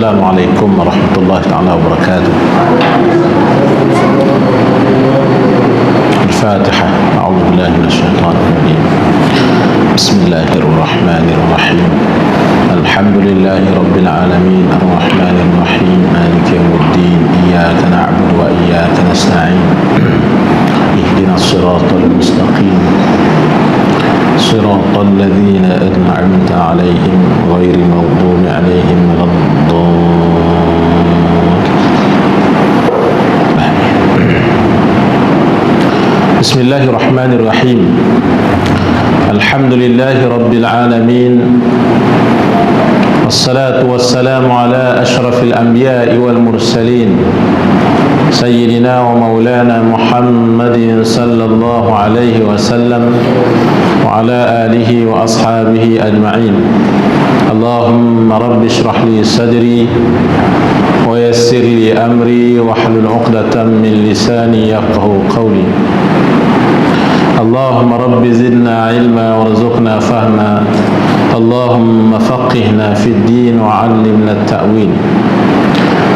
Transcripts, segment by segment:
Assalamualaikum warahmatullahi taala wabarakatuh. Al-Fatihah. A'udzu billahi minasyaitonir rajim. Bismillahirrahmanirrahim. Alhamdulillahi rabbil alamin arrahmanir rahim maliki yaumiddin iyyaka na'budu wa iyyaka nasta'in ihdinas siratal mustaqim صراط الذين أنعمت عليهم غير المغضوب عليهم ولا الضالين. بسم الله الرحمن الرحيم. الحمد لله رب العالمين والصلاة والسلام على أشرف الأنبياء والمرسلين سيدنا ومولانا محمد صلى الله عليه وسلم وعلى آله وأصحابه أجمعين. اللهم رب اشرح لي صدري ويسر لي أمري واحلل عقدة من لساني يفقهوا قولي. اللهم رب زدنا علما وارزقنا فهما. اللهم فقهنا في الدين وعلمنا التأويل.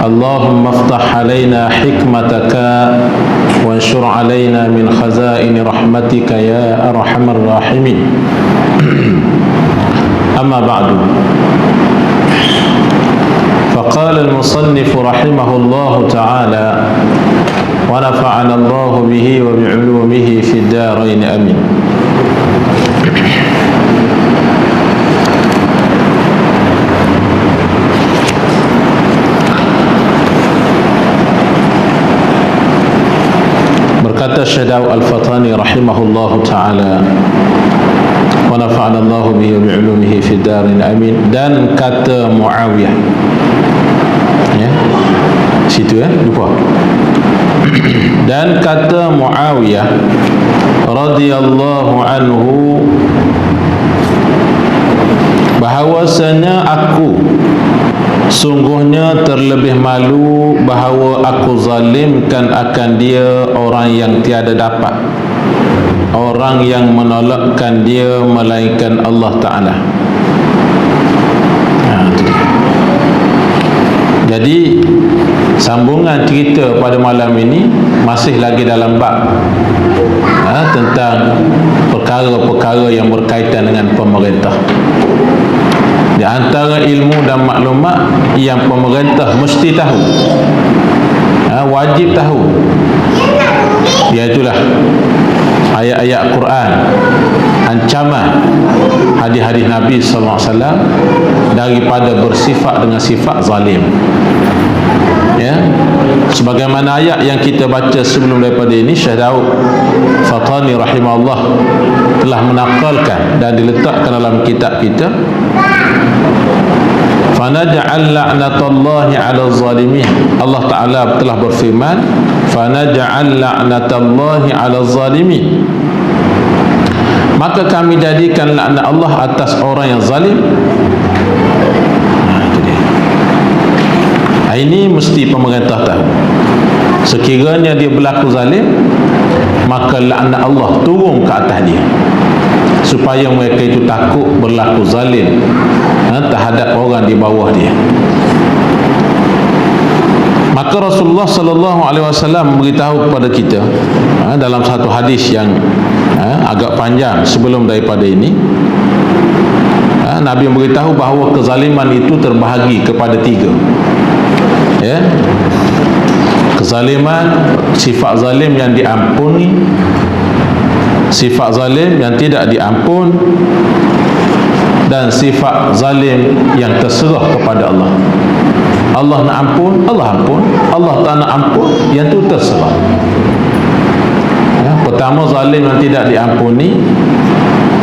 اللهم افتح علينا حكمتك وانشر علينا من خزائن رحمتك يا أرحم الراحمين. أما بعد، فقال المصنف رحمه الله تعالى ونفعنا الله به وبعلومه في الدارين آمين. Berkata Syekh Al-Fatani rahimahullahu ta'ala wa nafa'ana Allah bihi wa bi'ulumihi fid darin amin. Dan kata Muawiyah, ya, situ ya, lupa. Dan kata Muawiyah radhiyallahu anhu bahawasanya aku sungguhnya terlebih malu bahawa aku zalimkan akan dia orang yang tiada dapat, orang yang menolakkan dia melainkan Allah Ta'ala. Jadi sambungan cerita pada malam ini masih lagi dalam bab tentang perkara-perkara yang berkaitan dengan pemerintah. Di antara ilmu dan maklumat yang pemerintah mesti tahu, wajib tahu, iaitulah ayat-ayat Quran, ancaman hadis-hadis Nabi SAW daripada bersifat dengan sifat zalim. Ya, sebagaimana ayat yang kita baca sebelum daripada ini, Syekh Fatani rahimahullah telah menakalkan dan diletakkan dalam kitab kita. Fanaj'al la'natallahi 'alal zalimin. Allah Ta'ala telah berfirman, fanaj'al la'natallahi 'alal zalimin. Maka kami jadikan laknat Allah atas orang yang zalim. Ini mesti pemerintah tahu. Sekiranya dia berlaku zalim, maka laknat Allah turun ke atas dia, supaya mereka itu takut berlaku zalim terhadap orang di bawah dia. Maka Rasulullah sallallahu alaihi wasallam beritahu kepada kita dalam satu hadis yang agak panjang sebelum daripada ini, Nabi beritahu bahawa kezaliman itu terbahagi kepada tiga. Ya, kezaliman, sifat zalim yang diampuni, sifat zalim yang tidak diampun, dan sifat zalim yang terserah kepada Allah. Allah nak ampun, Allah ampun. Allah tak nak ampun, yang tu terserah. Ya, pertama, zalim yang tidak diampuni.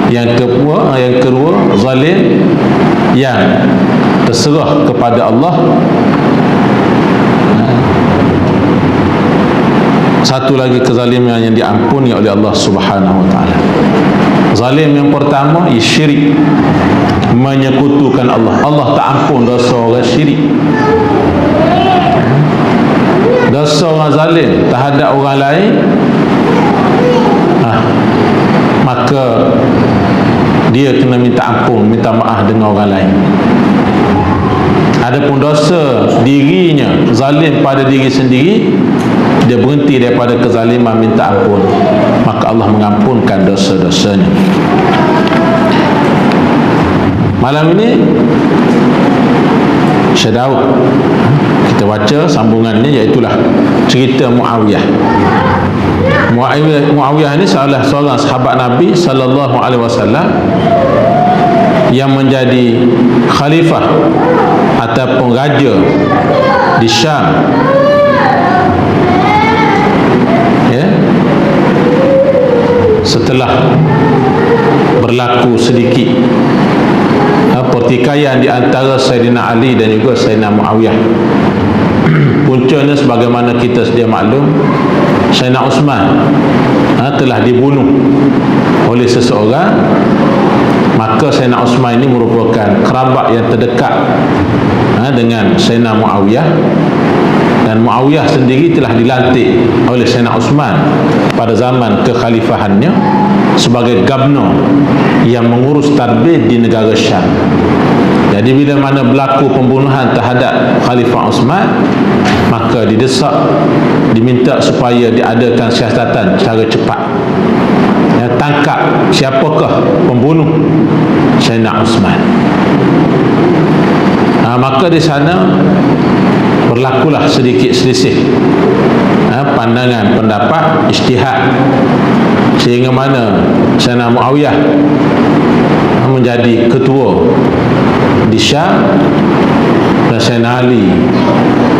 Yang kedua, zalim yang terserah kepada Allah. Satu lagi kezaliman yang diampuni oleh Allah Subhanahu wa taala. Zalim yang pertama syirik, menyekutukan Allah. Allah tak ampun dosa orang syirik. Dosa orang zalim terhadap orang lain, maka dia kena minta ampun, minta maaf dengan orang lain. Adapun dosa dirinya zalim pada diri sendiri, dia berhenti daripada kezaliman, minta ampun, maka Allah mengampunkan dosa-dosanya. Malam ini Syekh Daud kita baca sambungannya, iaitulah cerita Muawiyah. Muawiyah ini salah seorang sahabat Nabi sallallahu alaihi wasallam yang menjadi khalifah ataupun raja di Syam, ya, setelah berlaku sedikit pertikaian di antara Sayyidina Ali dan juga Sayyidina Muawiyah. Puncanya sebagaimana kita sedia maklum, Sayyidina Uthman telah dibunuh oleh seseorang. Maka Sayyidina Uthman ini merupakan kerabat yang terdekat dengan Sayyidina Muawiyah, dan Muawiyah sendiri telah dilantik oleh Sayyidina Uthman pada zaman kekhalifahannya sebagai gubernur yang mengurus tadbir di negara Syam. Jadi bila mana berlaku pembunuhan terhadap Khalifah Uthman, maka didesak, diminta supaya diadakan siasatan secara cepat, ya, tangkap siapakah pembunuh Sayyidina Uthman. Maka di sana berlakulah sedikit selisih pandangan, pendapat, ijtihad, sehingga mana Sayyidina Muawiyah menjadi ketua di Syam dan Sayyidina Ali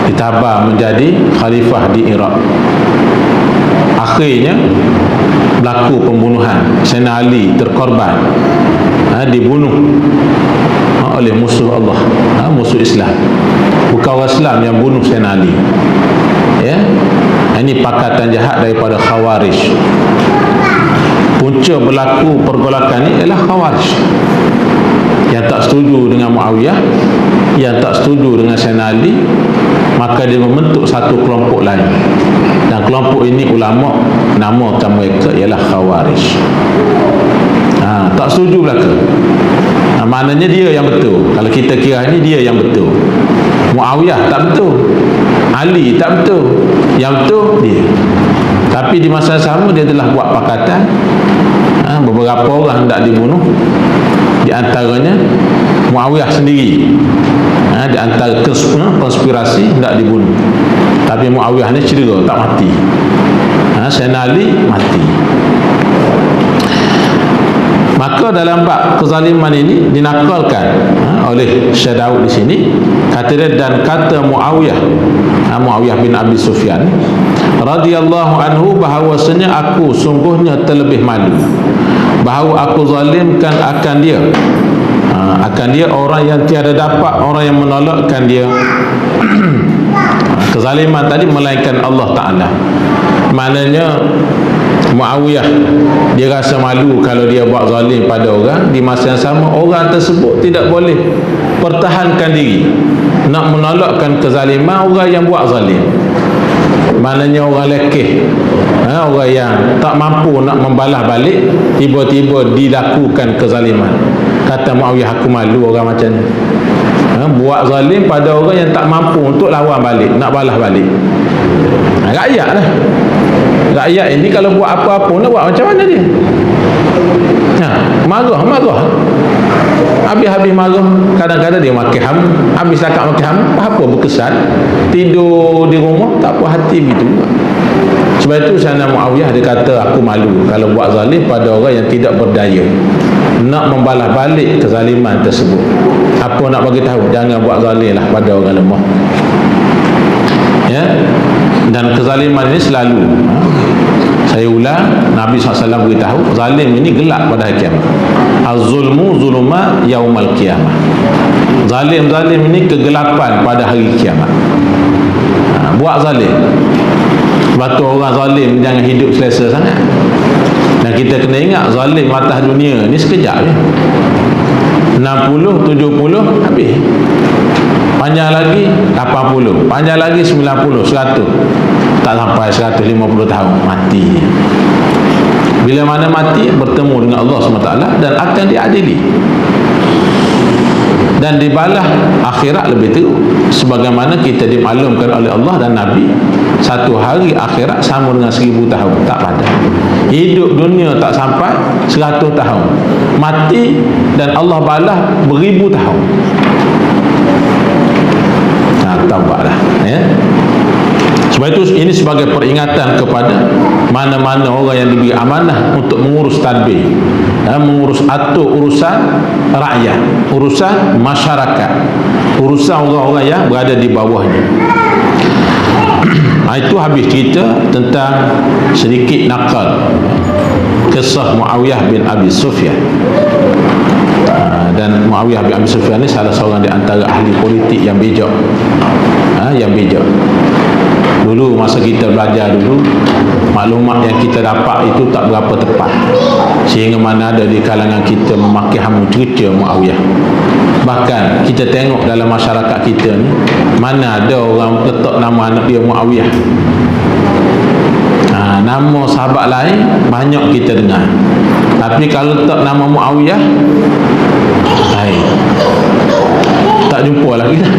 ditabah menjadi khalifah di Iraq. Akhirnya berlaku pembunuhan. Sayyidina Ali terkorban, dibunuh oleh musuh Allah, musuh Islam. Bukan orang Islam yang bunuh Sayyidina Ali, ya. Ini pakatan jahat daripada Khawarij. Punca berlaku pergolakan ini ialah Khawarij yang tak setuju dengan Muawiyah, yang tak setuju dengan Sayyidina Ali. Maka dia membentuk satu kelompok lain, dan kelompok ini ulama namakan mereka ialah Khawarij. Tak setuju belaka. Maknanya dia yang betul. Kalau kita kira ini dia yang betul, Muawiyah tak betul, Ali tak betul, yang betul dia. Tapi di masa sama dia telah buat pakatan. Beberapa orang hendak dibunuh, di antaranya Muawiyah sendiri. Di antara konspirasi hendak dibunuh, tapi Muawiyah ni cedera, tak mati. Sayyidina Ali mati. Maka dalam bab kezaliman ini dinakalkan oleh Syekh Daud di sini, kata dia, dan kata Muawiyah, Muawiyah bin Abi Sufyan radhiyallahu anhu, bahawasanya aku sungguhnya terlebih malu bahawa aku zalimkan akan dia orang yang tiada dapat orang yang menolakkan dia. Kezaliman tadi melainkan Allah Ta'ala. Maknanya Muawiyah dia rasa malu kalau dia buat zalim pada orang. Di masa yang sama orang tersebut tidak boleh pertahankan diri nak menolakkan kezaliman orang yang buat zalim. Maknanya orang lekeh, orang yang tak mampu nak membalas balik, tiba-tiba dilakukan kezaliman. Kata Muawiyah, aku malu orang macam ni, buat zalim pada orang yang tak mampu untuk lawan balik, nak balas balik. Rakyat lah. Rakyat ini kalau buat apa-apa nak buat macam mana dia? Marah. Habis-habis marah. Kadang-kadang dia makan ham. Habis cakap makan ham, apa berkesan? Tidur di rumah, tak puas hati begitu. Sebab itu Sayyidina Muawiyah dia kata, aku malu kalau buat zalim pada orang yang tidak berdaya nak membalas balik kezaliman tersebut. Apa nak bagi tahu? Jangan buat zalim lah pada orang lemah. Ya. Dan kezaliman ini selalu, saya ulang, Nabi SAW beritahu, zalim ini gelap pada hari kiamat. Az-zulmu zuluma yaumal qiyamah. Zalim ini kegelapan pada hari kiamat. Buat zalim. Sebab tu orang zalim jangan hidup selesa sangat. Dan kita kena ingat, zalim atas dunia ni sekejap je. 60, 70 habis. Panjang lagi 80, panjang lagi 90, 100. Tak sampai 150 tahun mati. Bila mana mati, bertemu dengan Allah SWT dan akan diadili. dan dibalas akhirat lebih teruk, sebagaimana kita dimaklumkan oleh Allah dan Nabi, satu hari akhirat sama dengan 1000 tahun, tak padan. Hidup dunia tak sampai 100 tahun, mati dan Allah balas beribu tahun. Taubahlah, ya. Sebab itu ini sebagai peringatan kepada mana-mana orang yang diberi amanah untuk mengurus tadbir, mengurus atur urusan rakyat, urusan masyarakat, urusan orang-orang yang berada di bawahnya. Itu habis cerita tentang sedikit nakal kisah Muawiyah bin Abi Sufyan. Dan Muawiyah bin Abi Sufyan ni salah seorang di antara ahli politik yang bijak, yang bijak. Dulu masa kita belajar dulu, maklumat yang kita dapat itu tak berapa tepat, sehingga mana ada di kalangan kita memakai hamu cerca Muawiyah. Bahkan kita tengok dalam masyarakat kita ni, mana ada orang letak nama anak dia Muawiyah. Nama sahabat lain banyak kita dengar, tapi kalau letak nama Muawiyah, tak jumpa lagi dah.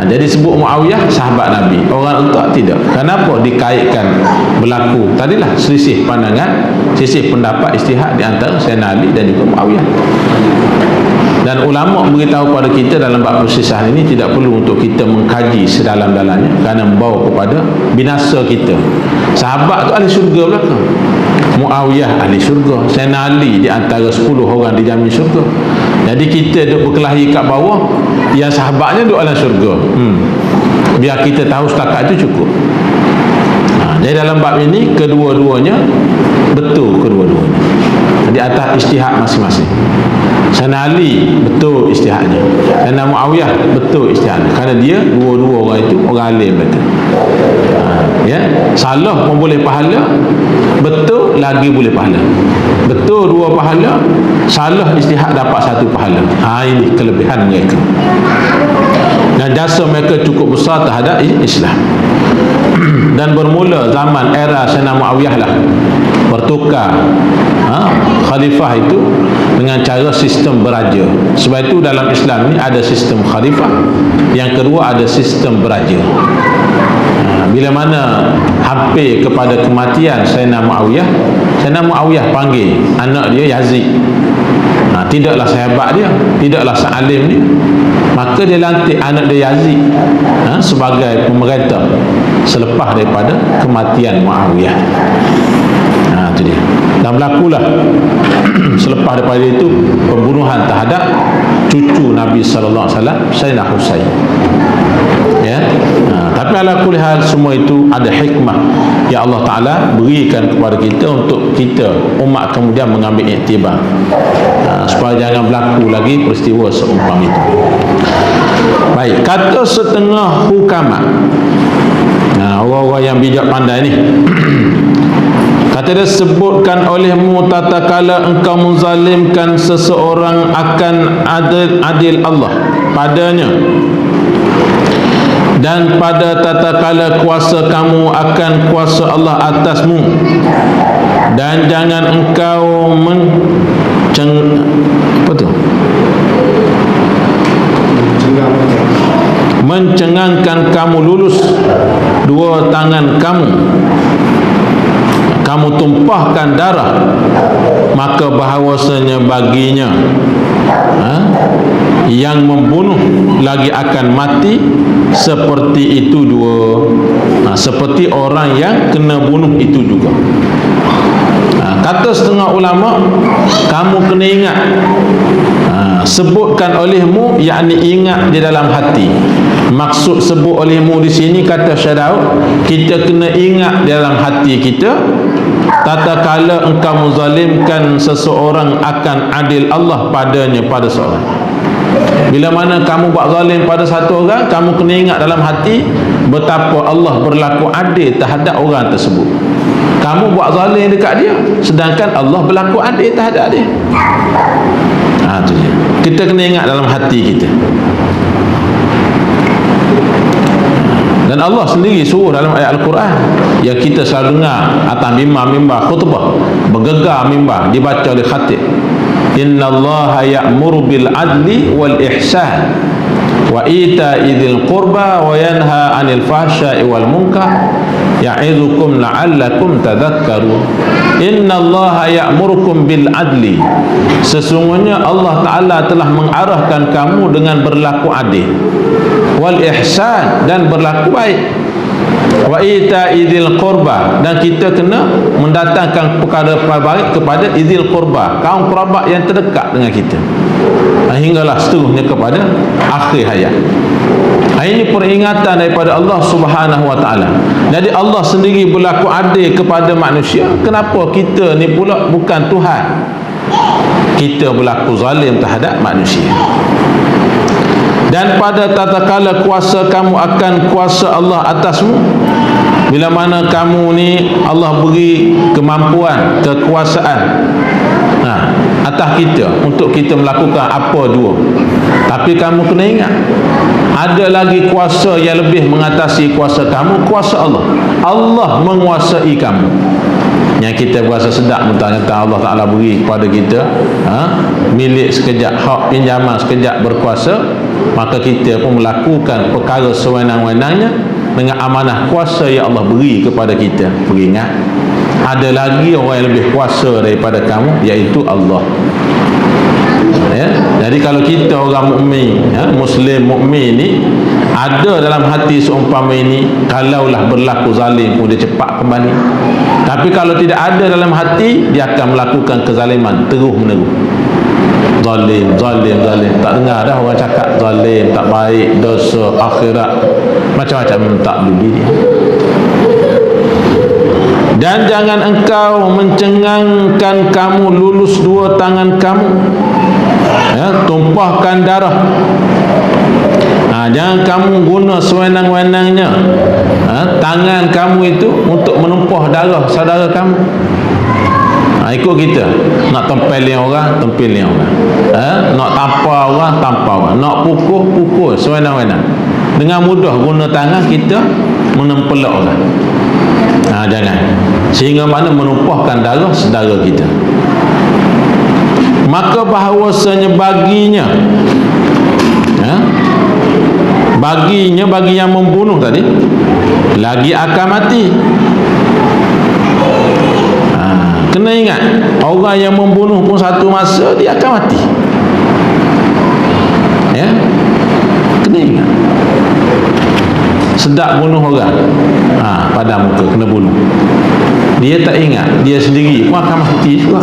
Jadi sebut Muawiyah sahabat Nabi, orang letak tidak. Kenapa dikaitkan berlaku tadilah selisih pandangan, selisih pendapat ijtihad di antara Sayyidina Ali dan juga Muawiyah. Dan ulama beritahu kepada kita dalam bab perselisihan ini tidak perlu untuk kita mengkaji sedalam-dalamnya, kerana membawa kepada binasa kita. Sahabat tu ahli syurga belakang, Muawiyah ahli syurga, Sayyidina Ali di antara 10 orang dijamin syurga. Jadi kita duk berkelahi kat bawah, yang sahabatnya duk dalam syurga. Biar kita tahu setakat itu cukup. Jadi dalam bab ini kedua-duanya betul, kedua-duanya di atas ijtihad masing-masing. Sayyidina Ali betul ijtihadnya, Sayyidina Muawiyah betul ijtihadnya, kerana dia dua-dua orang itu orang alim mereka. Ya, salah pun boleh pahala, betul lagi boleh pahala. Betul 2 pahala, salah ijtihad dapat 1 pahala. Ini kelebihan mereka. Dan jasa mereka cukup besar terhadap Islam. Dan bermula zaman era Sayyidina Muawiyah lah bertukar khalifah itu dengan cara sistem beraja. Sebab itu dalam Islam ni ada sistem khalifah, yang kedua ada sistem beraja. Bila mana hampir kepada kematian Sayyidina Muawiyah, Sayyidina Muawiyah panggil anak dia Yazid. Tidaklah sahabat dia, tidaklah sealim dia, maka dia lantik anak dia Yazid sebagai pemerintah selepas daripada kematian Muawiyah. Itu dia. Dan berlakulah selepas daripada itu pembunuhan terhadap cucu Nabi sallallahu alaihi wasallam, Sayyidina Husain. Ya. Tapi ala kulli hal semua itu ada hikmah yang Allah Ta'ala berikan kepada kita untuk kita umat kemudian mengambil iktibar, supaya jangan berlaku lagi peristiwa seumpama itu. Baik, kata setengah hukama, orang-orang yang bijak pandai ni kata dia, sebutkan olehmu tatkala engkau menzalimkan seseorang akan adil Allah padanya, dan pada tatkala kuasa kamu akan kuasa Allah atasmu, dan jangan engkau mencengangkan kamu lulus 2 tangan kamu tumpahkan darah, maka bahawasanya baginya yang membunuh lagi akan mati seperti itu seperti orang yang kena bunuh itu juga. Kata setengah ulama, kamu kena ingat, sebutkan olehmu, yakni ingat di dalam hati. Maksud sebut olehmu di sini, kata Syekh Daud, kita kena ingat di dalam hati kita tatkala engkau menzalimkan seseorang akan adil Allah padanya, pada seorang. Bila mana kamu buat zalim pada satu orang, kamu kena ingat dalam hati betapa Allah berlaku adil terhadap orang tersebut. Kamu buat zalim dekat dia, sedangkan Allah berlaku adil terhadap dia. Itu dia. Kita kena ingat dalam hati kita. Dan Allah sendiri suruh dalam ayat Al-Quran yang kita selalu dengar atas mimbar khutbah, bergegar mimbar dibaca oleh khatib. innallaha ya'muru bil adli wal ihsan wa ita'i dzil qurba wa yanha 'anil fahsya'i wal munkar ya'idzukum la'allakum tadhakkarun. Innallaha ya'murukum bil adli, sesungguhnya Allah Ta'ala telah mengarahkan kamu dengan berlaku adil, wal ihsan, dan berlaku baik, wa ita'i dzil qurba, dan kita kena mendatangkan perkara baik kepada idzil qurba, kaum kerabat yang terdekat dengan kita, hinggalah seterusnya kepada akhir hayat. Ini peringatan daripada Allah Subhanahu wa taala. Jadi Allah sendiri berlaku adil kepada manusia. Kenapa kita ni pula bukan Tuhan? Kita berlaku zalim terhadap manusia. Dan pada tatkala kuasa kamu akan kuasa Allah atasmu, bila mana kamu ni Allah beri kemampuan, kekuasaan atas kita untuk kita melakukan apa dua. Tapi kamu kena ingat, ada lagi kuasa yang lebih mengatasi kuasa kamu, kuasa Allah. Allah menguasai kamu. Yang kita berasa sedap mentang-mentang Allah Ta'ala beri kepada kita milik sekejap, hak pinjaman sekejap berkuasa, maka kita pun melakukan perkara sewenang-wenangnya dengan amanah kuasa yang Allah beri kepada kita. Beringat, ada lagi orang yang lebih kuasa daripada kamu, iaitu Allah. Ya? Jadi kalau kita orang mukmin, Muslim mukmin ni ada dalam hati seumpama ini, kalaulah berlaku zalim pun dia cepat kembali. Tapi kalau tidak ada dalam hati, dia akan melakukan kezaliman terus menerus. Zalim, zalim, zalim. Tak dengar dah orang cakap zalim, tak baik, dosa, akhirat, macam-macam tak dulu dia. Dan jangan engkau mencengangkan kamu lulus dua tangan kamu, tumpahkan darah. Jangan kamu guna sewenang-wenangnya tangan kamu itu untuk menumpah darah saudara kamu. Ikut kita, nak tempelin orang, tempelin orang, nak tampar orang, tampar orang, nak pukul, pukul sewenang-wenang. Dengan mudah guna tangan kita menempelak orang. Jangan, sehingga mana menumpahkan darah saudara kita. Maka bahawasanya baginya, bagi yang membunuh tadi lagi akan mati. Kena ingat, orang yang membunuh pun satu masa dia akan mati. Kena ingat, sedap bunuh orang, pada muka kena bunuh. Dia tak ingat dia sendiri pun akan mati juga.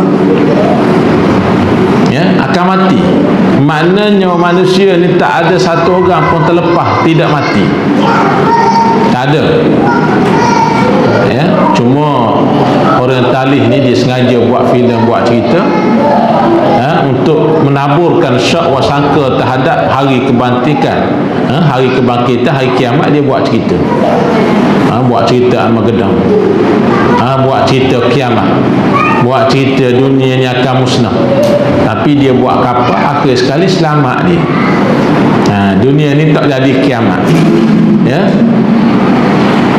Akan mati. Maknanya manusia ni tak ada satu orang pun terlepas tidak mati. Tak ada. Cuma orientalis ni dia sengaja buat filem, buat cerita untuk menaburkan syak wasangka terhadap hari kebangkitan, hari kebangkitan, hari kiamat. Dia buat cerita, buat cerita Armageddon, buat cerita kiamat, buat cerita dunia ni akan musnah. Tapi dia buat kapal, akhir sekali selamat dia. Dunia ni tak jadi kiamat.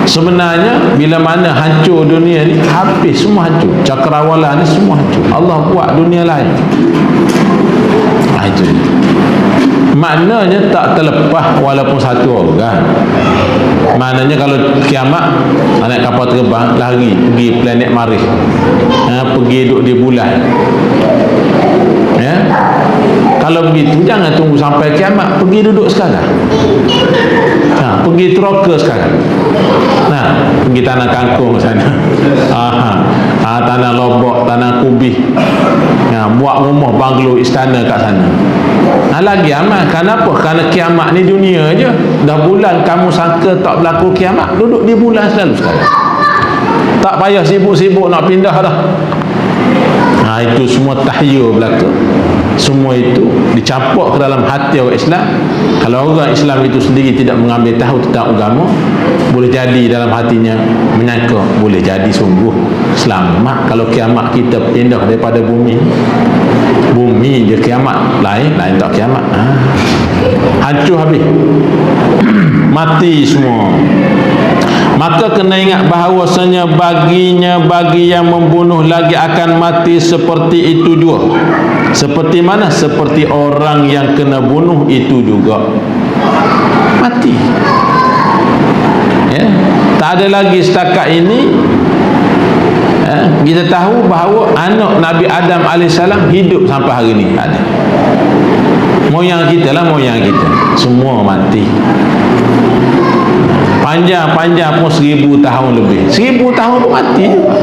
Sebenarnya bila mana hancur dunia ni, habis semua hancur. Cakrawala ni semua hancur. Allah buat dunia lain. Itu maknanya tak terlepas walaupun satu orang. Maknanya kalau kiamat, anak kapal terbang lari pergi planet Marikh, pergi duduk di bulan. Kalau begitu jangan tunggu sampai kiamat, pergi duduk sekarang. Pergi Teroka sekarang. Pergi tanah kangkung sana, tanah Lobok, tanah Kubih, buat rumah banglo istana kat sana. Lagi aman. Kenapa? Kerana kiamat ni dunia je. Dah bulan kamu sangka tak berlaku kiamat, duduk di bulan selalu sekarang. Tak payah sibuk-sibuk nak pindah dah. Itu semua tahyul belaka. Semua itu dicampak ke dalam hati orang Islam. Kalau orang Islam itu sendiri tidak mengambil tahu tentang agama, boleh jadi dalam hatinya menyangka boleh jadi sungguh selamat kalau kiamat kita pindah daripada bumi. Bumi je kiamat, lain tak kiamat. Hancur habis. Mati semua. maka kena ingat bahawasanya bagi yang membunuh lagi akan mati seperti itu juga. Seperti mana? Seperti orang yang kena bunuh itu juga mati. Ya, tak ada lagi setakat ini kita tahu bahawa anak Nabi Adam AS hidup sampai hari ini. Ada moyang kita lah, moyang kita semua mati. Panjang pun 1000 tahun lebih, 1000 tahun pun mati juga.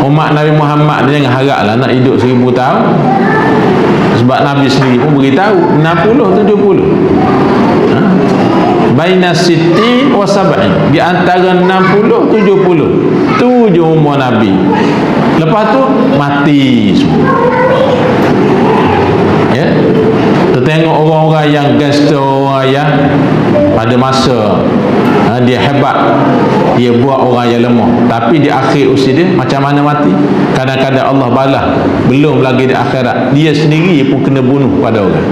Umat Nabi Muhammad dia jangan haraplah nak hidup 1000 tahun, sebab Nabi sendiri pun beritahu 60-70. Baina sittin wa sab'in, di antara 60-70 tu je umur Nabi. Lepas tu mati semua. Ya, kita tengok orang-orang yang gangster, orang yang pada masa dia hebat, dia buat orang yang lemah, tapi di akhir usia dia macam mana mati? Kadang-kadang Allah balas, belum lagi di akhirat dia sendiri pun kena bunuh pada orang.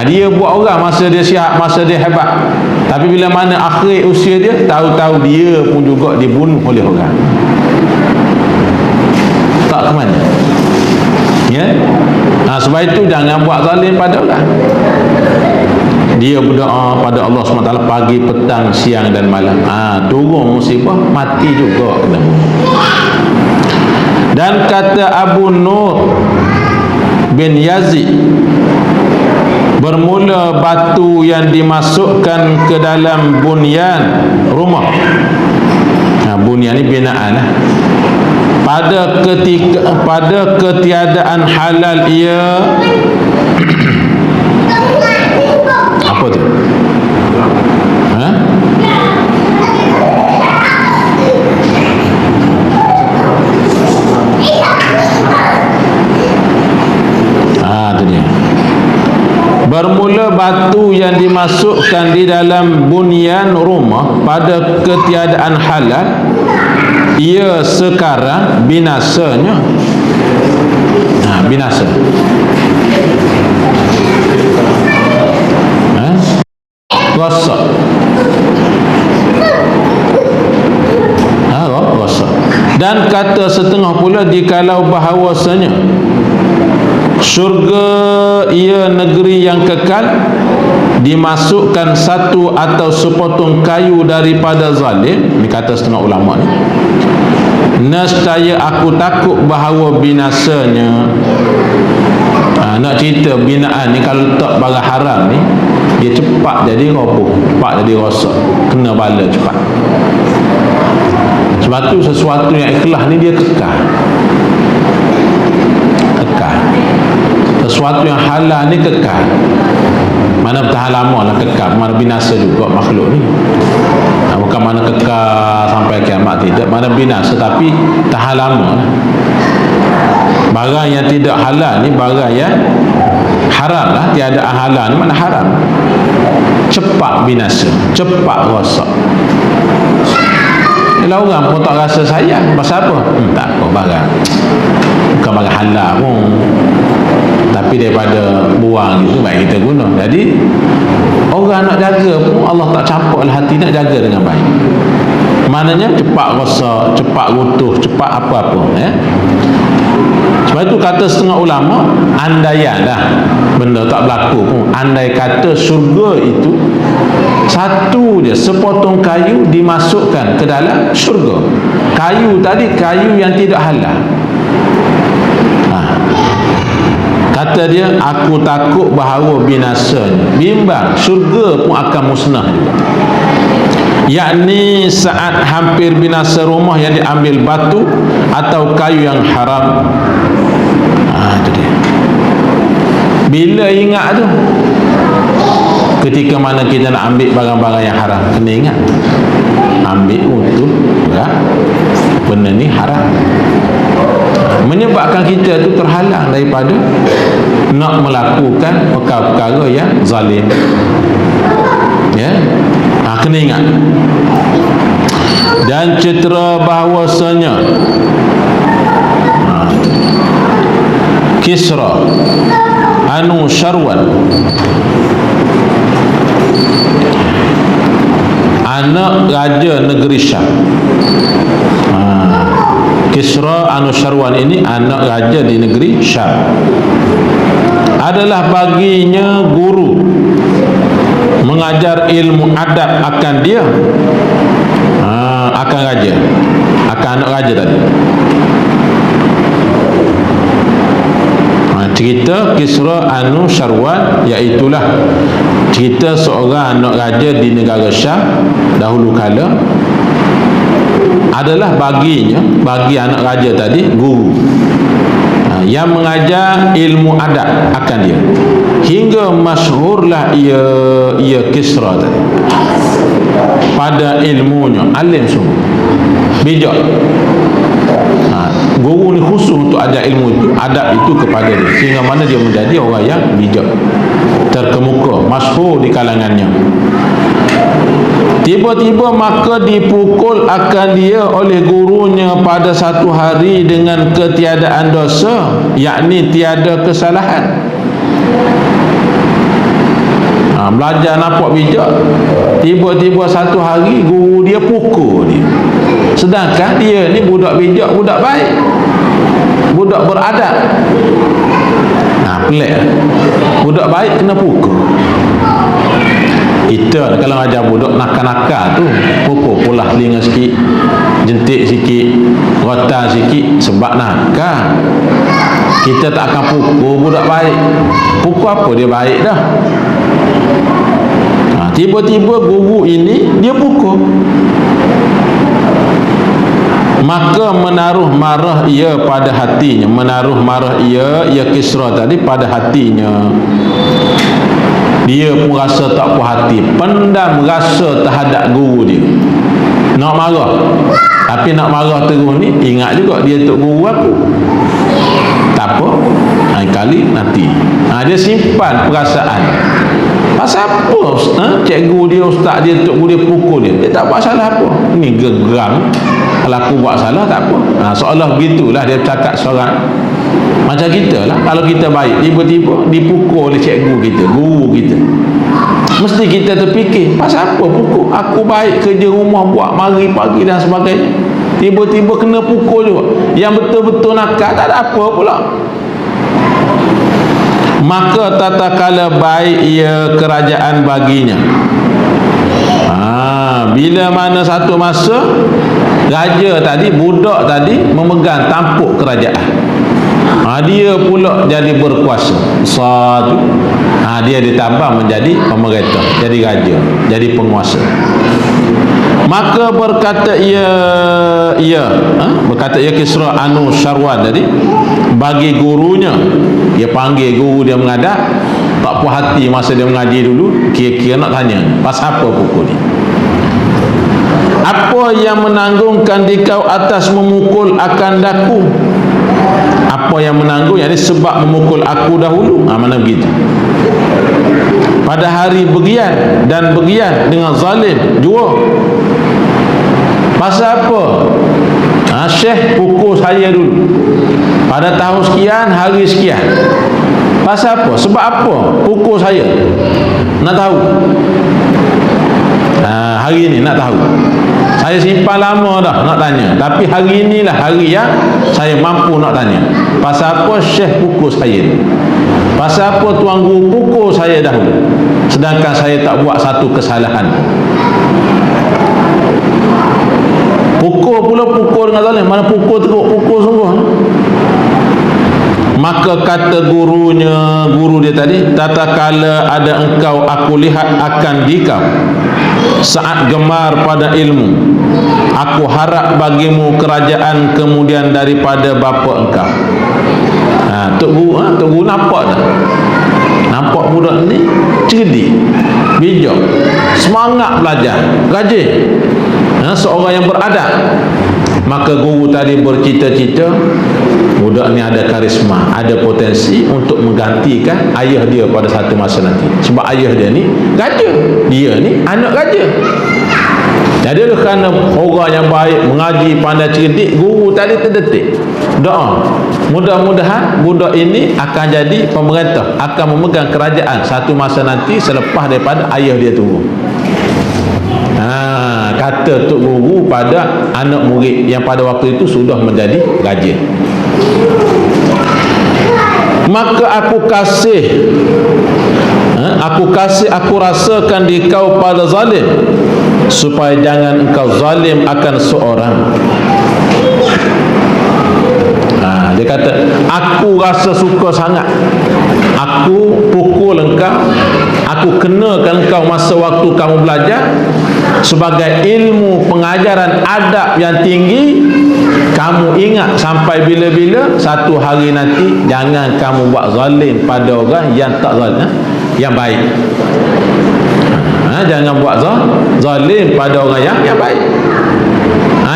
Dia buat orang masa dia sihat, masa dia hebat, tapi bila mana akhir usia dia, tahu-tahu dia pun juga dibunuh oleh orang. Tak ke mana? Ya. Sebab itu jangan buat zalim pada orang. Dia berdoa pada Allah SWT pagi, petang, siang dan malam. Turun musibah, mati juga kena bunuh. Dan kata Abu Nur bin Yazid, bermula batu yang dimasukkan ke dalam bunyan rumah. Bunyan ni binaan lah. Pada ketiadaan halal ia apa tu? Tu dia. Bermula batu yang dimasukkan di dalam bunyan rumah pada ketiadaan halal, ia sekarang binasanya. Binasa. Rosak. Rosak. Dan kata setengah pula, dikalau bahawasanya syurga ia negeri yang kekal, dimasukkan satu atau sepotong kayu daripada zalim. Ini kata setengah ulama ni. Nescaya aku takut bahawa binasanya. Nak cerita binaan ni, kalau letak barang haram ni, dia cepat jadi roboh, cepat jadi rosak, kena bala cepat. Sebab tu sesuatu yang ikhlas ni dia kekal. Sesuatu yang halal ni kekal. Mana bertahan lama lah kekal, mana binasa juga makhluk ni. Bukan mana kekal sampai kiamat, tidak. Mana binasa tapi tahan lama lah. Barang yang tidak halal ni barang yang haram lah. Tiada halal ni mana haram, cepat binasa, cepat rosak. Kalau orang pun tak rasa sayang, pasal apa? Tak apa, barang bukan barang halal pun, tapi daripada buang itu baik kita guna. Jadi orang nak jaga pun Allah tak campurlah hati nak jaga dengan baik. Maknanya cepat rosak, cepat runtuh, cepat apa-apa. Sebab itu kata setengah ulama, andaian dah benda tak berlaku pun, andai kata syurga itu satu je sepotong kayu dimasukkan ke dalam syurga. Kayu tadi kayu yang tidak halal. Kata dia, aku takut bahawa binasanya, bimbang syurga pun akan musnah juga. Yakni saat hampir binasa rumah yang diambil batu atau kayu yang haram. Itu dia. Bila ingat tu, ketika mana kita nak ambil barang-barang yang haram, kena ingat ambil untuk benda ni haram, menyebabkan kita tu terhalang daripada nak melakukan perkara-perkara yang zalim. Kena ingat. Dan cetera bahawasanya Kisra Anu Syarwan anak raja negeri Syam. Kisra Anusyarwan ini anak raja di negeri Syam. Adalah baginya guru mengajar ilmu adab akan dia, akan raja, akan anak raja tadi. Cerita Kisra Anusyarwan iaitulah cerita seorang anak raja di negara Syam dahulu kala, adalah baginya, bagi anak raja tadi, guru yang mengajar ilmu adab akan dia, hingga masyhurlah ia Kisra tadi pada ilmunya, alim sungguh, bijak. Guru ni khusus untuk ajar ilmu itu, adab itu kepada dia, sehingga mana dia menjadi orang yang bijak, terkemuka, masyhur di kalangannya. Tiba-tiba maka dipukul akan dia oleh gurunya pada satu hari dengan ketiadaan dosa, yakni tiada kesalahan. Belajar nampak bijak, tiba-tiba satu hari guru dia pukul dia, sedangkan dia ni budak bijak, budak baik, budak beradab. Pelik. Budak baik kena pukul. Kita kalau ajar budak nakal-nakal tu, pukul pulah telinga sikit, jentik sikit, rotan sikit, sebab nakal. Kita tak akan pukul budak baik. Pukul apa dia baik dah. Tiba-tiba guru ini dia pukul, maka menaruh marah ia pada hatinya. Menaruh marah ia Kisra tadi pada hatinya. Dia pun rasa tak puas hati, pendam rasa terhadap guru dia, nak marah. Tapi nak marah terus ni, ingat juga dia tok guru aku, tak apa, lain kali nanti. Dia simpan perasaan. Pasal apa cikgu dia, ustaz dia, tok guru dia pukul dia? Dia tak buat salah apa. Ni geram, kalau aku buat salah tak apa. Seolah begitulah dia cakap seorang. Macam kita lah, kalau kita baik, tiba-tiba dipukul oleh cikgu kita, guru kita, mesti kita terfikir, pasal apa pukul? Aku baik, kerja rumah buat, mari pagi dan sebagainya, tiba-tiba kena pukul juga. Yang betul-betul nakal tak ada apa pula. Maka tatkala baik ia kerajaan baginya. Bila mana satu masa raja tadi, budak tadi memegang tampuk kerajaan, dia pula jadi berkuasa satu. Dia ditambah menjadi pemerintah, jadi raja, jadi penguasa. Maka berkata berkata ia Kisra Anusyarwan tadi bagi gurunya. Dia panggil guru dia menghadap, tak puas hati masa dia mengaji dulu, kira-kira nak tanya, pasal apa pukul ni? Apa yang menanggungkan dikau atas memukul akan daku? Apa yang menanggung, yakni sebab memukul aku dahulu. Mana begitu? Pada hari begian dan begian dengan zalim jua. Pasal apa? Syekh pukul saya dulu pada tahun sekian, hari sekian. Pasal apa? Sebab apa pukul saya? Nak tahu? Hari ini nak tahu. Saya simpan lama dah nak tanya, tapi hari inilah hari yang saya mampu nak tanya. Pasal apa Syekh pukul saya? Pasal apa tuan guru pukul saya dahulu, sedangkan saya tak buat satu kesalahan? Pukul pula, pukul dengan zalim. Mana pukul teruk, pukul sungguh. Maka kata gurunya, guru dia tadi, tatkala ada engkau aku lihat akan dikau saat gemar pada ilmu, aku harap bagimu kerajaan kemudian daripada bapa engkau. Tok guru nampak dah, nampak budak ni cerdik, bijak, semangat belajar, rajin, seorang yang beradab. Maka guru tadi bercita-cita budak ni ada karisma, ada potensi untuk menggantikan ayah dia pada satu masa nanti. Sebab ayah dia ni raja, dia ni anak raja. Jadi kerana orang yang baik, mengaji, pandai, cerdik, guru tadi terdetik doa, mudah-mudahan budak ini akan jadi pemerintah, akan memegang kerajaan satu masa nanti selepas daripada ayah dia turun. Kata Tok Guru pada anak murid yang pada waktu itu sudah menjadi raja. Maka aku kasih, aku rasakan di kau pada zalim, supaya jangan engkau zalim akan seorang. Dia kata, aku rasa suka sangat, aku pukul engkau, aku kenakan engkau masa waktu kamu belajar sebagai ilmu pengajaran adab yang tinggi. Kamu ingat sampai bila-bila, satu hari nanti jangan kamu buat zalim pada orang yang tak zalim, yang baik. Jangan buat zalim pada orang yang baik.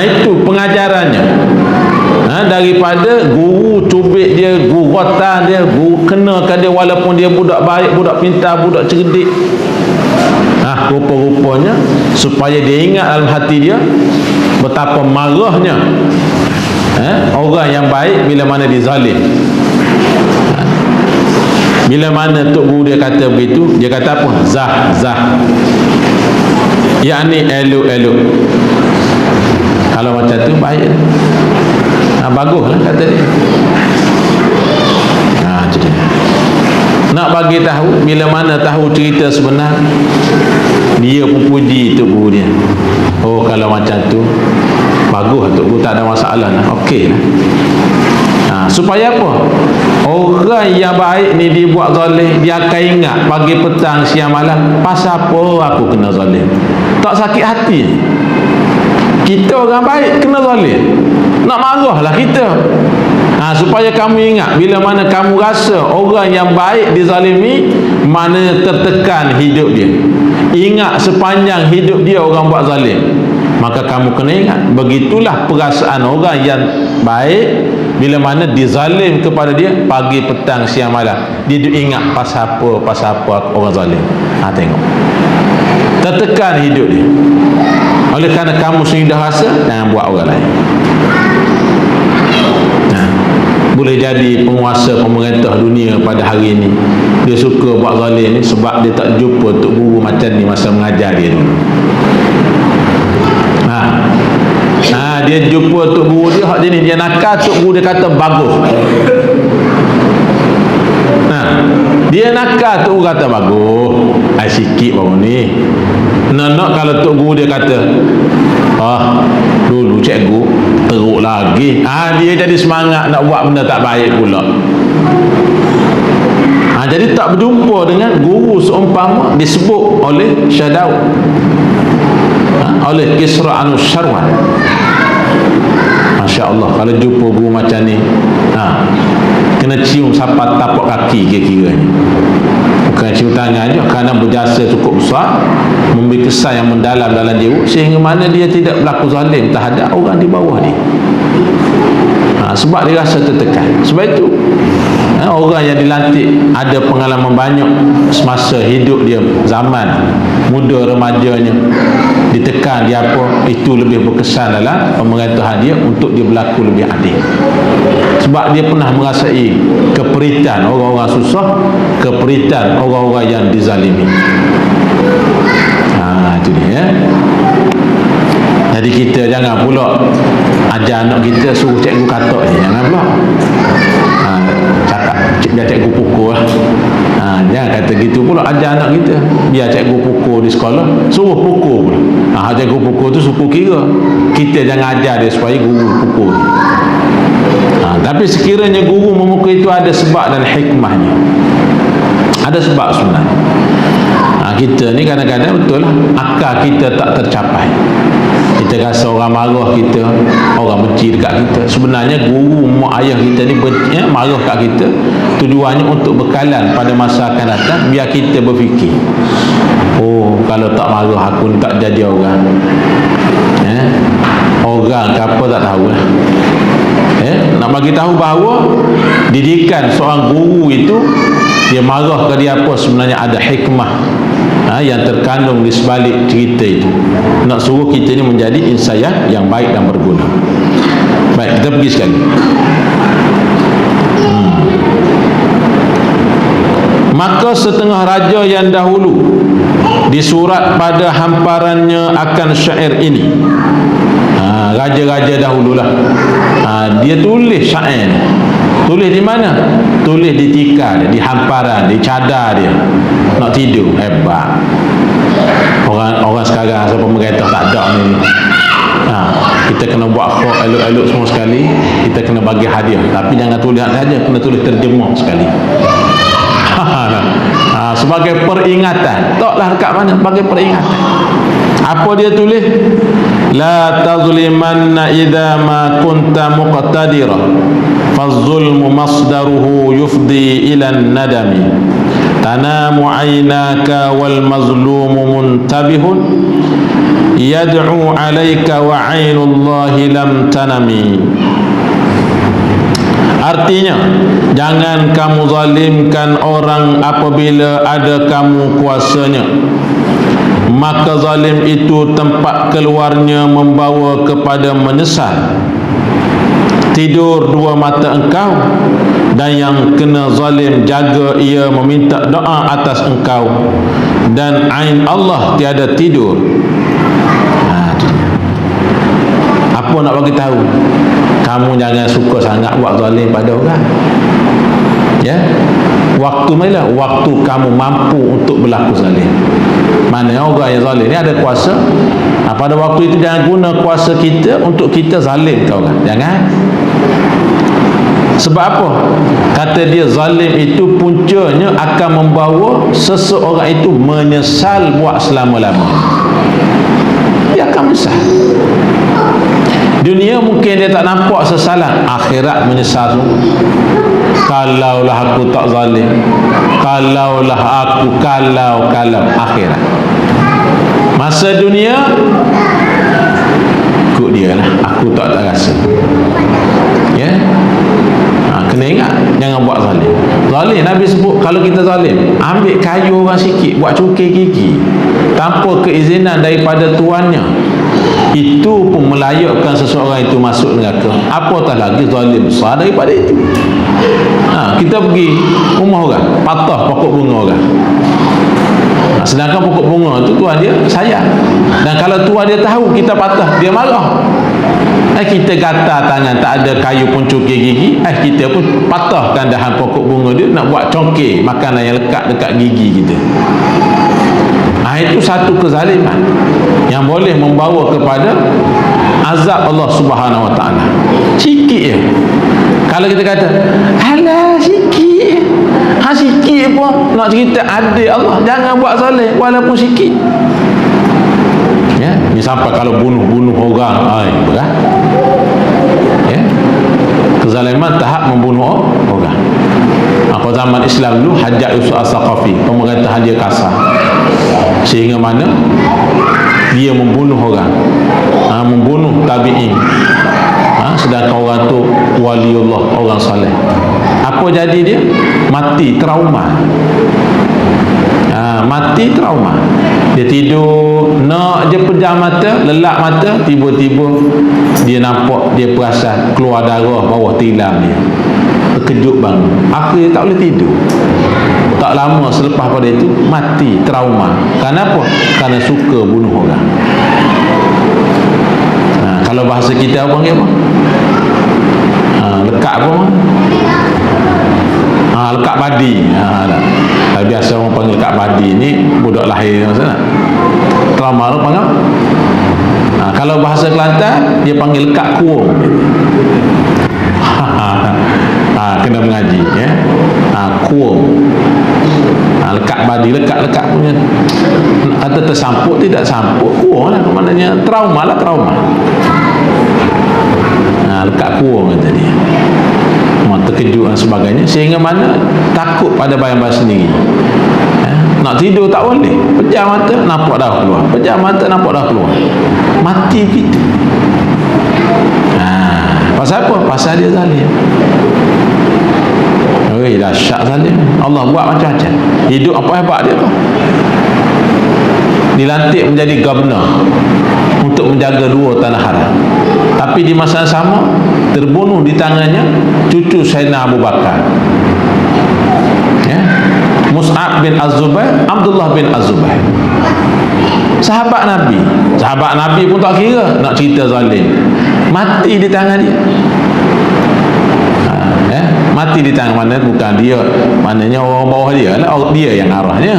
Itu pengajarannya. Daripada guru cubit dia, guru rotan dia, guru kenakan dia walaupun dia budak baik, budak pintar, budak cerdik. Rupa-rupanya supaya dia ingat dalam hati dia betapa marahnya orang yang baik bila mana dizalim. Bila mana Tok Guru dia kata begitu, dia kata apa? Zah, yakni elok-elok. Kalau macam tu baik, bagus lah kata dia. Macam dia nak bagi tahu, bila mana tahu cerita sebenar, dia pun puji Tok Guru dia. Oh, kalau macam tu bagus Tok Guru, tak ada masalah lah, okey lah. Supaya apa? Orang yang baik ni dibuat zalim, dia akan ingat pagi, petang, siang, malam, pasal apa aku kena zalim. Tak sakit hati. Kita orang baik kena zalim, nak marahlah kita. Supaya kamu ingat, bila mana kamu rasa orang yang baik dizalimi, mana tertekan hidup dia, ingat sepanjang hidup dia orang buat zalim, maka kamu kena ingat, begitulah perasaan orang yang baik bila mana dizalim kepada dia pagi, petang, siang, malam. Dia ingat pasal apa orang zalim. Tengok, tertekan hidup dia. Oleh kerana kamu sendiri dah rasa, jangan buat orang lain. Boleh jadi penguasa pemerintah dunia pada hari ini, dia suka buat zalim ni sebab dia tak jumpa Tok Guru macam ni masa mengajar dia dulu. Dia jumpa Tok Guru dia hak jenis dia nakal, Tok Guru dia kata bagus. Dia nakal, Tok Guru kata bagus. Sikit baru ni. Nak kalau Tok Guru dia kata, dulu cikgu teruk lagi, dia jadi semangat nak buat benda tak baik pula. Jadi tak berjumpa dengan guru seumpama disebut oleh Syekh Daud, oleh Kisra Anusharwan. Masya Allah, kalau jumpa guru macam ni, kena cium sampai tapak kaki kira-kiranya. Bukan cium tangan je, kerana berjasa cukup besar, memberi kesan yang mendalam dalam jiwa, sehingga mana dia tidak berlaku zalim terhadap orang di bawah dia. Sebab dia rasa tertekan. Sebab itu orang yang dilantik ada pengalaman banyak semasa hidup dia, zaman muda remajanya, ditekan dia apa, itu lebih berkesan dalam pemerintahan dia untuk dia berlaku lebih adil. Sebab dia pernah merasai keperitan orang-orang susah, keperitan orang-orang yang dizalimi. Itu dia. Jadi kita jangan pula ajar anak kita suruh cikgu katak je, jangan pula. Cakap biar cikgu pukul lah. Jangan kata gitu pula ajar anak kita, biar cikgu pukul di sekolah, suruh pukul pula. Cikgu pukul tu suku kira. Kita jangan ajar dia supaya guru pukul. Tapi sekiranya guru memukul itu ada sebab dan hikmahnya, ada sebab sebenarnya. Kita ni kadang-kadang betul lah, akal kita tak tercapai. Kita rasa orang marah kita, orang benci dekat kita. Sebenarnya guru, mak ayah kita ni marah kat kita, tujuannya untuk bekalan pada masa akan datang, biar kita berfikir, oh kalau tak marah aku ni tak jadi orang. Orang ke apa tak tahu lah. Nak bagi tahu bahawa didikan seorang guru itu, dia marah ke dia apa, sebenarnya ada hikmah yang terkandung di sebalik cerita itu, nak suruh kita ni menjadi insan yang baik dan berguna. Baik, kita pergi sekali. Maka setengah raja yang dahulu Disurat pada hamparannya akan syair ini. Raja-raja dahululah, dia tulis syair ni. Tulis di mana? Tulis di tikar dia, di hamparan, di cadar dia. Nak tidur, hebat. Orang sekarang siapa merata tak ada ni. Kita kena buat akhlak elok-elok semua sekali. Kita kena bagi hadiah, tapi jangan tulis saja, kena tulis terjemah sekali. Sebagai peringatan. Taklah dekat mana, sebagai peringatan. Apa dia tulis? La tazlimanna idza ma kunta muqtadira faz-zulmu masdaruhu yufdi ila an-nadami tanamu 'aynaka wal mazlumu muntabihun yad'u 'alayka wa 'ainullahi lam tanami. Artinya, jangan kamu zalimkan orang apabila ada kamu kuasanya, maka zalim itu tempat keluarnya membawa kepada menyesal. Tidur dua mata engkau, dan yang kena zalim jaga ia meminta doa atas engkau, dan ain Allah tiada tidur. Apa nak bagi tahu? Kamu jangan suka sangat buat zalim pada orang. Ya. Waktu mana? Waktu kamu mampu untuk berlaku zalim. Mana orang yang zalim ni ada kuasa. Pada waktu itu jangan guna kuasa kita untuk kita zalim ke orang. Jangan. Sebab apa? Kata dia, zalim itu puncanya akan membawa seseorang itu menyesal buat selama-lamanya. Dia akan menyesal. Dunia mungkin dia tak nampak sesalah, akhirat menyesal. Kalaulah aku tak zalim, kalaulah aku kalau akhirat. Masa dunia ikut dia lah, aku tak rasa. Ya. Kena ingat, jangan buat zalim. Zalim Nabi sebut, kalau kita zalim, ambil kayu orang sikit, buat cukir gigi tanpa keizinan daripada tuannya, itu pun melayakkan seseorang itu masuk neraka. Apatah lagi zalim besar daripada itu. Kita pergi rumah orang, patah pokok bunga orang. Sedangkan pokok bunga itu tuan dia sayang, dan kalau tuan dia tahu kita patah, dia marah. Kita gatal tangan, tak ada kayu pun cukir gigi, kita pun patahkan dahan pokok bunga dia, nak buat congkir makanan yang lekat dekat gigi kita. Itu satu kezaliman yang boleh membawa kepada azab Allah Subhanahu Wa Taala. Sikit je. Kalau kita kata, alah sikit, sikit pun nak cerita adik Allah, jangan buat zalim walaupun sikit. Ya, ni sampai kalau bunuh orang, berat. Ya, kezaliman tahap membunuh orang. Apa zaman Islam dulu, Hajjaj Yusuf As-Saqafi, pemerintah dia kasar. Sehingga mana dia membunuh orang, membunuh tabi'in, sedangkan orang tu waliullah, orang saleh. Apa jadi dia? Mati trauma. Mati trauma. Dia tidur, nak je pejam mata, lelak mata, tiba-tiba dia nampak, dia perasan keluar darah bawah tilam dia. Terkejut bangun, akhirnya tak boleh tidur. Tak lama selepas pada itu mati trauma. Kenapa? Kerana suka bunuh orang. Kalau bahasa kita apa panggil apa? Lekat apa? Lekat badi. Biasa orang panggil lekat badi ni budak lahir sana. Trauma tu panggil. Kalau bahasa Kelantan dia panggil lekat kuung. Kena mengaji, ya. Kuung. Lekat badi, lekat punya. Kata tersampuk, tidak sampuk, kuung lah. Maknanya trauma lah, trauma. Lekat kuung kata dia. Terkejut dan sebagainya, sehingga mana takut pada bayang-bayang sendiri. Nak tidur tak boleh, pejam mata nampak dah keluar, pejam mata nampak dah keluar, mati begitu. Pasal apa? Pasal dia zalim. Dahsyat zalim. Allah buat macam-macam. Hidup apa hebat dia tu. Dilantik menjadi governor untuk menjaga dua tanah haram, tapi di masa yang sama terbunuh di tangannya cucu Sayyidina Abu Bakar. Ya, Mus'ab bin Az-Zubair, Abdullah bin Az-Zubair. Sahabat Nabi pun tak kira nak cerita zalim, mati di tangan dia. Mati di tangan, mana bukan dia, maknanya orang bawah dia lah, dia yang arahnya.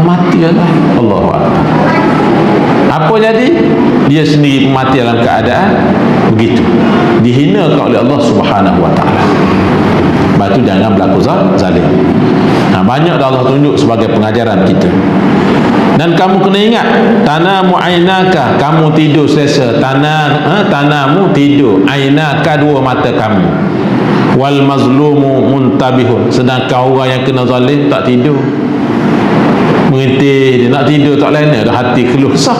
Mati lah. Allahu Akbar. Apa jadi? Dia sendiri mati dalam keadaan begitu, dihinakan oleh Allah Subhanahu wa taala. Sebab tu jangan berlaku zalim. Banyak dah Allah tunjuk sebagai pengajaran kita. Dan kamu kena ingat, tanamu ainaka, kamu tidur selesa. Tanamu tidur, ainaka dua mata kamu. Wal mazlumu muntabihun, sedangkan orang yang kena zalim tak tidur, mengintih dia nak tidur tak lena dah, hati keluh sah.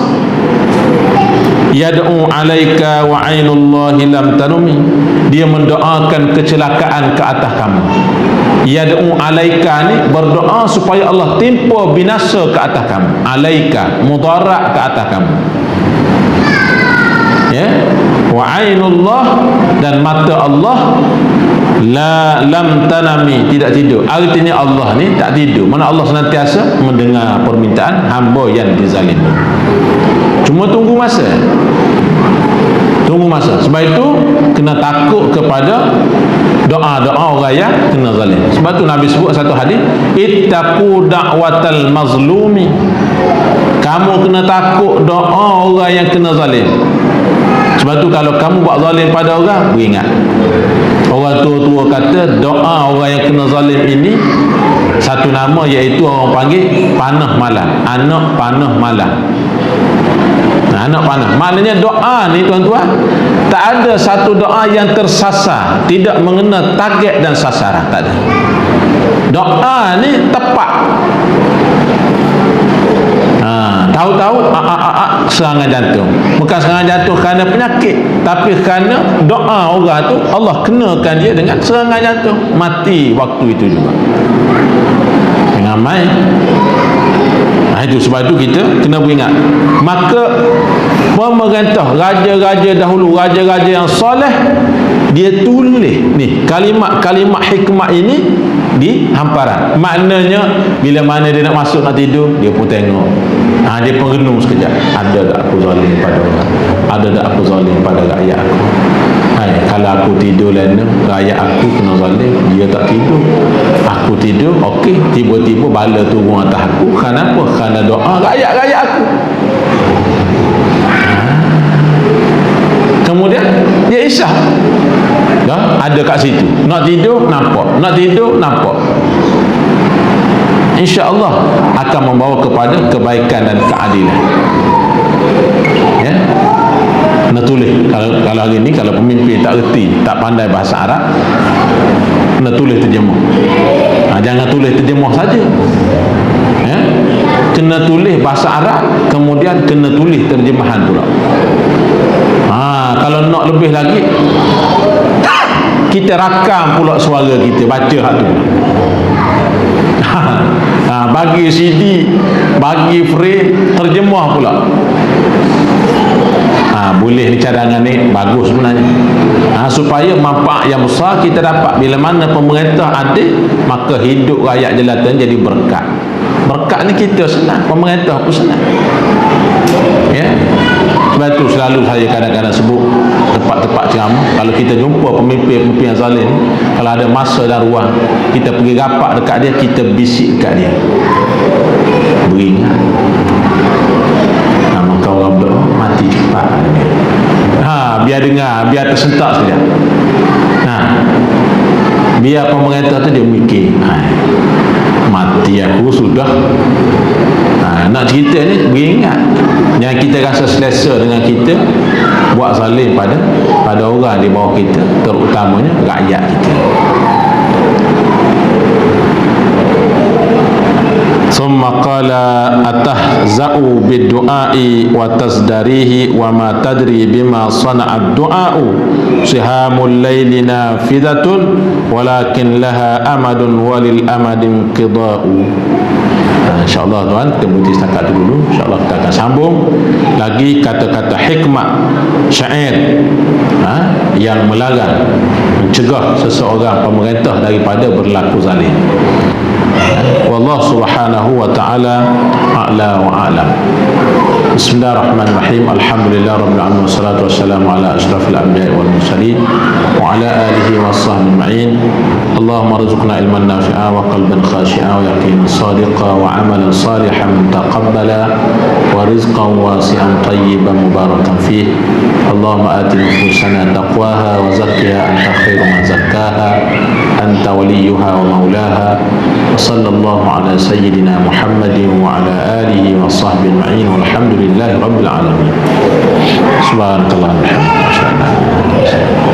Yad'u alaika wa ainullahi lam tanumi, dia mendoakan kecelakaan ke atas kamu. Yad'u alaika ni berdoa supaya Allah timpa binasa ke atas kamu. Alaika mudarat ke atas kamu, ya. Wa ainullah, dan mata Allah, lam tanami, tidak tidur. Artinya Allah ni tak tidur. Mana Allah senantiasa mendengar permintaan hamba yang dizalimi. Cuma tunggu masa. Sebab itu kena takut kepada doa-doa orang yang kena zalim. Sebab tu Nabi sebut satu hadis, ittaqu da'watal mazlumi, kamu kena takut doa orang yang kena zalim. Sebab tu kalau kamu buat zalim pada orang, beringat. Orang tua-tua kata doa orang yang kena zalim ini satu nama, iaitu orang panggil panah malam, anak panah malam. Anak panah, maknanya doa ni tuan-tuan, tak ada satu doa yang tersasar, tidak mengena target dan sasaran, tak ada. Doa ni tepat. Tahu-tahu serangan jantung, bukan serangan jantung kerana penyakit, tapi kerana doa orang tu Allah kenakan dia dengan serangan jantung, mati waktu itu juga. Jangan main. Itu sebab itu kita kena beringat. Maka pemerintah, raja-raja dahulu, raja-raja yang soleh, dia tulis ni kalimat-kalimat hikmah ini di hamparan. Maknanya bila mana dia nak masuk nak tidur, dia pun tengok. Dia pun renung sekejap, ada tak aku zalim pada orang, ada tak aku zalim pada rakyat aku. Kalau aku tidur lena, rakyat aku kena zalim, dia tak tidur, aku tidur, okey, tiba-tiba bala turun atas aku. Kenapa? Kerana doa rakyat-rakyat aku. Kemudian dia isah dah ada kat situ, nak tidur nampak, nak tidur nampak. InsyaAllah akan membawa kepada kebaikan dan keadilan, ya. Nak tulis, kalau hari ni kalau pemimpin tak reti, tak pandai bahasa Arab, nak tulis terjemah. Jangan tulis terjemah saja, ya. Kena tulis bahasa Arab, kemudian kena tulis terjemahan pula. Kalau nak lebih lagi, kita rakam pula suara kita baca hak tu. Bagi CD, bagi frame, terjemah pula. Boleh ni, cadangan ni bagus sebenarnya. Supaya manfaat yang besar kita dapat. Bila mana pemerintah adil, maka hidup rakyat jelata jadi berkat. Berkat ni kita senang, pemerintah pun senang, ya. Sebab tu selalu saya kadang-kadang sebut tempat-tempat ceramah, kalau kita jumpa pemimpin-pemimpin yang zalim, kalau ada masa dan ruang, kita pergi rapat dekat dia, kita bisik dekat dia, beringat, maka orang berdoa mati cepat, biar dengar, biar tersentak sekejap. Biar pemerintah tu dia mikir, mati aku sudah. Nak cerita ni beringat, yang kita rasa selesa dengan kita buat zalim pada orang di bawah kita, terutamanya rakyat kita. Summa qala atahza'u bid-du'ai wa tazdarihi wa ma tadri bima sana'a ad-du'a'u sihamul laili nafidatun walakin laha amadun walil amadin qida'u. InsyaAllah tuan, kita berhenti setakat itu dulu. InsyaAllah kita akan sambung lagi kata-kata hikmah syair yang melarang mencegah seseorang pemerintah daripada berlaku zalim. Wallahu subhanahu wa ta'ala a'la wa a'lam. Bismillahirrahmanirrahim. Alhamdulillah rabbil alamin wassalatu wassalamu ala asyrafil anbiya'i wal mursalin wa ala alihi wassahbihi ajma'in. Allahumma rzuqna ilman nafi'a wa qalban khashi'a wa yaqinan sadiqa wa amalan salihan taqabbala wa rizqan wasi'an tayyiban mubarakan fih. Allahumma ati nufusana taqwaha wa zakkiha anta khairu man zakkaha anta waliyuha wa maulaha. Wa sallallahu ala sayyidina Muhammadin wa ala alihi wa sahbihi ajma'in walhamdulillahi rabbil alamin. Subhanallah walhamdulillah.